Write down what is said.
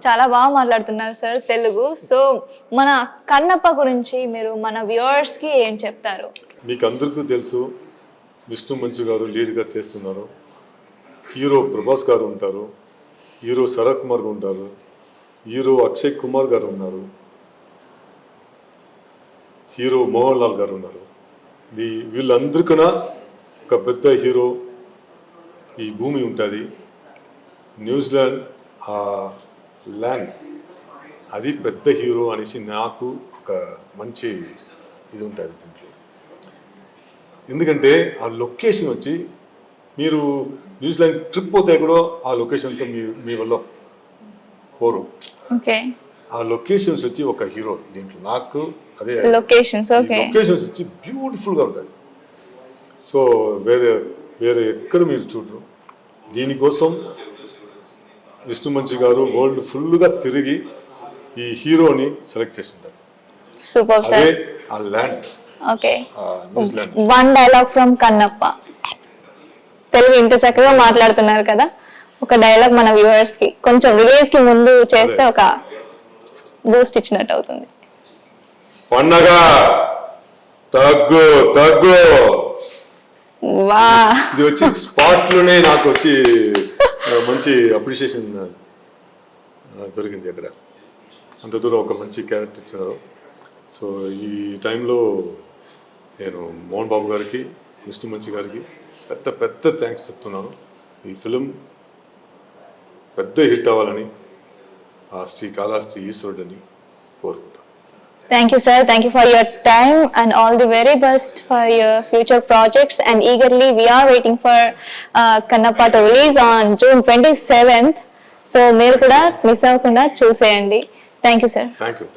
చాలా బాగా మాట్లాడుతున్నారు సార్ తెలుగు. సో మన కన్నప్ప గురించి మీరు మన వ్యూవర్స్ కి ఏం చెప్తారు? మీకు అందరికీ తెలుసు, విష్ణు మంచు గారు లీడ్గా చేస్తున్నారు. హీరో ప్రభాస్ గారు ఉంటారు, హీరో శరత్ కుమార్ గారు ఉంటారు, హీరో అక్షయ్ కుమార్ గారు ఉన్నారు, హీరో మోహన్ లాల్ గారు ఉన్నారు. వీళ్ళందరికన్నా ఒక పెద్ద హీరో ఈ భూమి ఉంటుంది. న్యూజిలాండ్ ఆ ల్యాండ్ అది పెద్ద హీరో అనేసి నాకు ఒక మంచి ఇది ఉంటుంది దీంట్లో. ఎందుకంటే ఆ లొకేషన్ వచ్చి మీరు న్యూజిలాండ్ ట్రిప్ పోతే కూడా ఆ లొకేషన్తో మీ వల్ల పోరు. ఓకే, ఆ లొకేషన్స్ వచ్చి ఒక హీరో దీంట్లో నాకు అదే లొకేషన్స్. ఓకే, లొకేషన్స్ వచ్చి బ్యూటిఫుల్గా ఉంటుంది. సో వేరే ఎక్కడ మీరు చూడరు. దీనికోసం విష్ణు మంచి గారు వరల్డ్ ఫుల్గా తిరిగి ఈ హీరోని సెలెక్ట్ చేసి ఉంటారు. సూపర్ అదే సార్. ఆ land okay, New Zealand. One dialogue from Kannappa. Telugu ఇంత చక్కగా మాట్లాడుతున్నారు కదా, ఒక డైలాగ్ మన వ్యూవర్స్ కి కొంచెం రిలీజ్ కి ముందు చేస్తే ఒక బూస్ట్ ఇచ్చినట్టు అవుతుంది. పండగ తగ్గు తగ్గు. వా, ఇది వచ్చి స్పాట్ లోనే నాకు వచ్చి మంచి అప్రిషియేషన్ జరిగింది అక్కడ. అంత దూరం ఒక మంచి క్యారెక్టర్ ఇచ్చినారు. సో ఈ టైంలో నేను మోహన్ బాబు గారికి, విష్ణు మంచి గారికి పెద్ద పెద్ద థ్యాంక్స్ చెప్తున్నాను. ఈ ఫిలిం పెద్ద హిట్ అవ్వాలని ఆ కాళహస్తి ఈశ్వరుడని కోరుకుంటాను. thank you sir, thank you for your time and all the very best for your future projects, and eagerly we are waiting for Kannappa to release on June 27th. So మీరు కూడా miss అవ్వకుండా చూసేయండి. Thank you sir. Thank you.